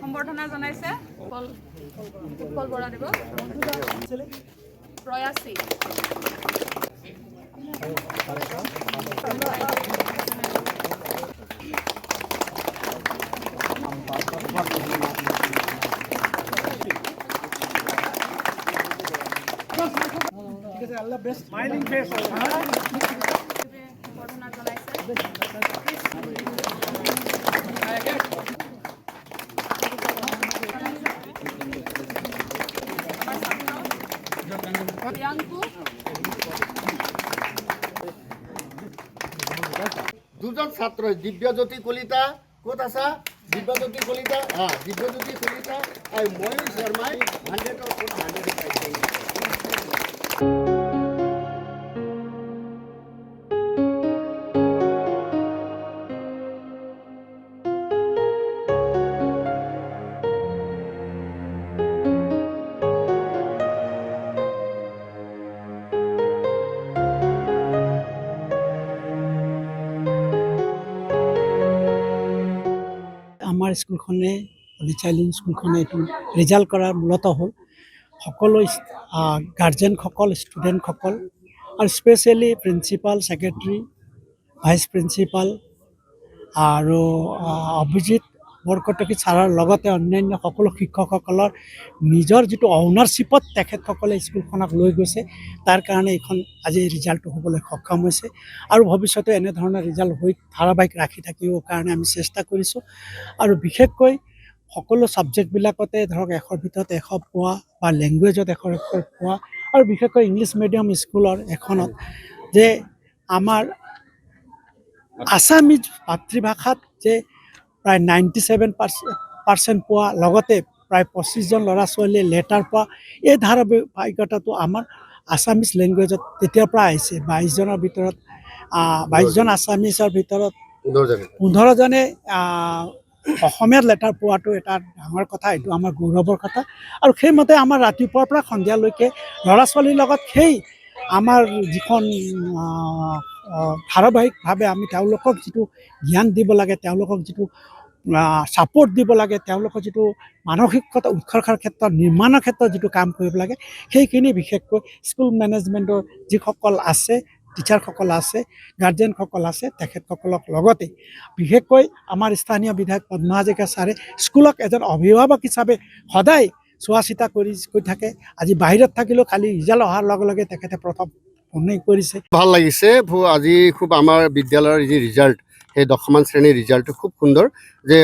সম্বৰ্ধনা জনাইছে উৎপল বৰা দেৱ প্ৰয়াসী Allah best smiling face সম্বৰ্ধনা জনাইছে দুজন ছাত্ৰ দিব্যজ্যোতি কলিতা ক'ত আছা দিব্যজ্যোতি কলিতা দিব্যজ্যোতি কলিতা আৰু ময়ূৰ শৰ্মাই 100 পাইছে আমাৰ স্কুলখনে হলি চাইল্ড স্কুলখনে এইটো ৰিজাল্ট কৰাৰ মূলতঃ হ'ল সকলো গাৰ্জেনসকল ষ্টুডেণ্টসকল আৰু specially principal secretary vice principal আৰু অভিজিত বৰকটকী ছাৰৰ লগতে অন্যান্য সকলো শিক্ষকসকলৰ নিজৰ যিটো অ'নাৰশ্বিপত তেখেতসকলে স্কুলখনক লৈ গৈছে তাৰ কাৰণে এইখন আজি ৰিজাল্টটো হ'বলৈ সক্ষম হৈছে আৰু ভৱিষ্যতে এনেধৰণৰ ৰিজাল্ট হৈ ধাৰাবাহিক ৰাখি থাকিবৰ কাৰণে আমি চেষ্টা কৰিছোঁ আৰু বিশেষকৈ সকলো ছাবজেক্টবিলাকতে ধৰক 100ৰ ভিতৰত 100 পোৱা বা লেংগুৱেজত 100 পোৱা আৰু বিশেষকৈ ইংলিছ মিডিয়াম স্কুলৰ এখনত যে আমাৰ আছামিজ মাতৃভাষাত যে প্ৰায় 97% পোৱা লগতে প্ৰায় 25জন ল'ৰা ছোৱালীয়ে লেটাৰ পোৱা এই ধাৰাবাহিকতাটো আমাৰ আছামিজ লেংগুৱেজত তেতিয়াৰ পৰা আহিছে 22জনৰ ভিতৰত 22জন আছামিজৰ ভিতৰত 15জনে অসমীয়াত লেটাৰ পোৱাটো এটা ডাঙৰ কথা এইটো আমাৰ গৌৰৱৰ কথা আৰু সেইমতে আমাৰ ৰাতিপুৱাৰ পৰা সন্ধিয়ালৈকে ল'ৰা ছোৱালীৰ লগত সেই আমাৰ যিখন ধাৰাবাহিকভাৱে আমি তেওঁলোকক যিটো জ্ঞান দিব লাগে তেওঁলোকক যিটো ছাপোৰ্ট দিব লাগে তেওঁলোকৰ যিটো মানসিকতা উৎকৰ্ষৰ ক্ষেত্ৰত নিৰ্মাণৰ ক্ষেত্ৰত যিটো কাম কৰিব লাগে সেইখিনি বিশেষকৈ স্কুল মেনেজমেণ্টৰ যিসকল আছে টিচাৰসকল আছে গাৰ্জেনসকল আছে তেখেতসকলক লগতে বিশেষকৈ আমাৰ স্থানীয় বিধায়ক পদ্মা হাজৰিকা ছাৰে স্কুলক এজন অভিভাৱক হিচাপে সদায় চোৱা চিতা কৰি থাকে আজি বাহিৰত থাকিলেও খালি ৰিজাল্ট অহাৰ লগে লগে তেখেতে প্ৰথম ফোনেই কৰিছে ভাল লাগিছে আজি খুব আমাৰ বিদ্যালয়ৰ যি ৰিজাল্ট সেই 10মান শ্ৰেণীৰ ৰিজাল্টটো খুব সুন্দৰ যে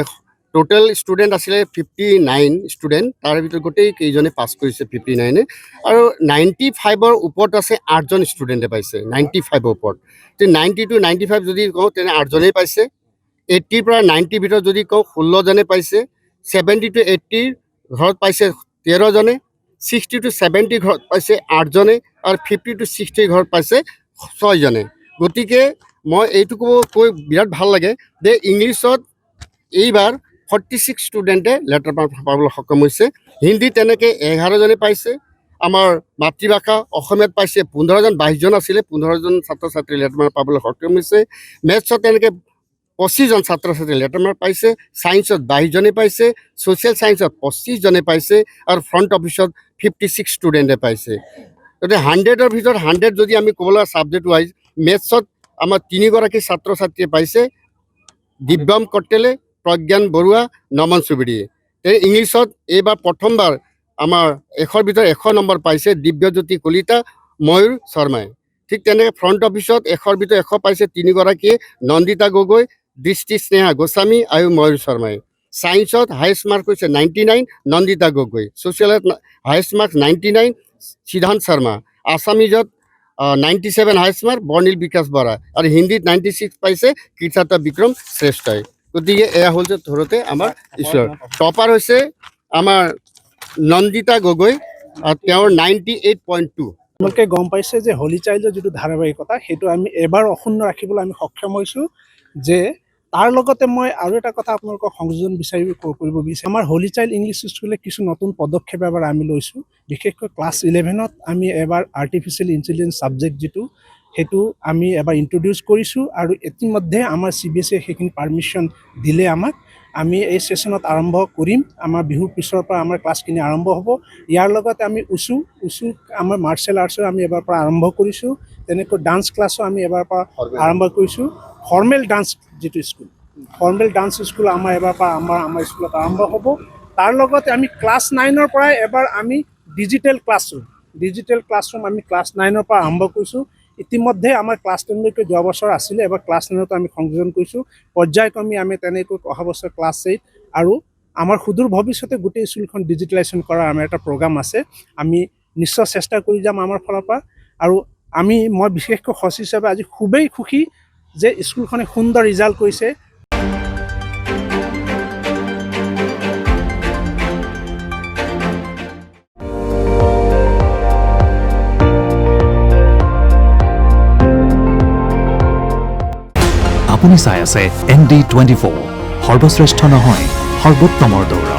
টোটেল ষ্টুডেণ্ট আছিলে 59 ষ্টুডেণ্ট তাৰ ভিতৰত গোটেই কেইজনে পাছ কৰিছে 59 আৰু 95ৰ ওপৰত আছে 8জন ষ্টুডেণ্টে পাইছে 95ৰ ওপৰত যে 90 to 95 যদি কওঁ তেনে 8জনেই পাইছে 80ৰ পৰা 90 ভিতৰত যদি কওঁ 16জনে পাইছে 70 to 80 ঘৰত পাইছে 13জনে 60 to 70 ঘৰত পাইছে 8জনে আৰু 50 to 60 ঘৰত পাইছে 6জনে গতিকে মই এইটো কৈ বিৰাট ভাল লাগে যে ইংলিছত এইবাৰ 46 ষ্টুডেণ্টে লেটাৰ পাবলৈ সক্ষম হৈছে হিন্দী তেনেকৈ 11জনে পাইছে আমাৰ মাতৃভাষা অসমীয়াত পাইছে 15জন 22জন আছিলে 15জন ছাত্ৰ ছাত্ৰী লেটাৰ পাবলৈ সক্ষম হৈছে মেথছত তেনেকৈ 25জন ছাত্ৰ ছাত্ৰী লেটাৰ পাইছে ছায়েন্সত 22জনে পাইছে ছ'চিয়েল ছায়েন্সত 25জনে পাইছে আৰু ফ্ৰণ্ট অফিচত 56 ষ্টুডেণ্টে পাইছে গতিকে 100ৰ ভিতৰত 100 যদি আমি ক'বলৈ ছাবজেক্ট ৱাইজ মেথছত আমাৰ 3গৰাকী ছাত্ৰ ছাত্ৰীয়ে পাইছে দিব্যম কটেলে প্ৰজ্ঞান বৰুৱা নমন চুবুৰীয়ে ইংলিছত এইবাৰ প্ৰথমবাৰ আমাৰ 100ৰ ভিতৰত 100 নম্বৰ পাইছে দিব্যজ্যোতি কলিতা ময়ূৰ শৰ্মাই ঠিক তেনেকৈ ফ্ৰণ্ট অফিচত 100ৰ ভিতৰত 100 পাইছে 3গৰাকীয়ে নন্দিতা গগৈ দৃষ্টি স্নেহা গোস্বামী আৰু ময়ূৰ শৰ্মাই ছায়েন্সত হায়েষ্ট মাৰ্ক হৈছে 99 নন্দিতা গগৈ ছ'চিয়েলত হায়েষ্ট মাৰ্ক 99 সিদ্ধান্ত শৰ্মা আছামিজত 97 হায়েষ্ট মাৰ্ক বৰ্ণিল বিকাশ বৰা আৰু হিন্দীত 96 পাইছে কীৰ্তাতা বিক্ৰম শ্ৰেষ্ঠই গতিকে এয়া হ'ল যে ধৰোঁতে আমাৰ ঈশ্বৰ টপাৰ হৈছে আমাৰ নন্দিতা গগৈ তেওঁৰ 98.2 আপোনালোকে গম পাইছে যে হলি চাইল্ডৰ যিটো ধাৰাবাহিকতা সেইটো আমি এবাৰ অক্ষুণ্ণ ৰাখিবলৈ আমি সক্ষম হৈছোঁ যে তাৰ লগতে মই আৰু এটা কথা আপোনালোকক সংযোজন কৰিব বিচাৰিছোঁ আমাৰ হলি চাইল্ড ইংলিছ স্কুলে কিছু নতুন পদক্ষেপ এবাৰ আমি লৈছোঁ বিশেষকৈ ক্লাছ 11ত আমি এবাৰ আৰ্টিফিচিয়েল ইণ্টেলিজেঞ্চ ছাবজেক্ট যিটো সেইটো আমি এবাৰ ইন্ট্ৰডিউচ কৰিছোঁ আৰু ইতিমধ্যে আমাৰ CBSE সেইখিনি পাৰ্মিশ্যন দিলে আমাক আমি এই ছেশ্যনত আৰম্ভ কৰিম। আমাৰ বিহুৰ পিছৰ পৰা আমাৰ ক্লাছখিনি আৰম্ভ হ'ব। ইয়াৰ লগতে আমি উচু আমাৰ মাৰ্চেল আৰ্টছৰ আমি এবাৰ পৰা আৰম্ভ কৰিছোঁ। তেনেকৈ ডান্স ক্লাছো আমি এবাৰ পৰা আৰম্ভ কৰিছোঁ। ফৰ্মেল ডান্স যিটো স্কুল, ফৰ্মেল ডান্স স্কুল আমাৰ এবাৰ পৰা আমাৰ স্কুলত আৰম্ভ হ'ব। তাৰ লগতে আমি ক্লাছ 9ৰ পৰাই এবাৰ আমি ডিজিটেল ক্লাছৰুম আমি ক্লাছ 9ৰ পৰা আৰম্ভ কৰিছোঁ। ইতিমধ্যে আমাৰ ক্লাছ 10লৈকে যোৱা বছৰ আছিলে, এবাৰ ক্লাছ 9তো আমি সংযোজন কৰিছোঁ। পৰ্যায়ক্ৰমে আমি তেনেকৈ অহা বছৰ ক্লাছ 8 আৰু আমাৰ সুদূৰ ভৱিষ্যতে গোটেই স্কুলখন ডিজিটেলাইজেশ্যন কৰাৰ আমাৰ এটা প্ৰগ্ৰাম আছে। আমি নিশ্চয় চেষ্টা কৰি যাম আমাৰ ফালৰ পৰা। আৰু মই বিশেষকৈ সচিব হিচাপে আজি খুবেই সুখী যে স্কুলখনে সুন্দৰ ৰিজাল্ট কৰিছে। আপুনি চাই আছে ND24, সৰ্বশ্ৰেষ্ঠ নহয় সৰ্বোত্তমৰ দৌৰা।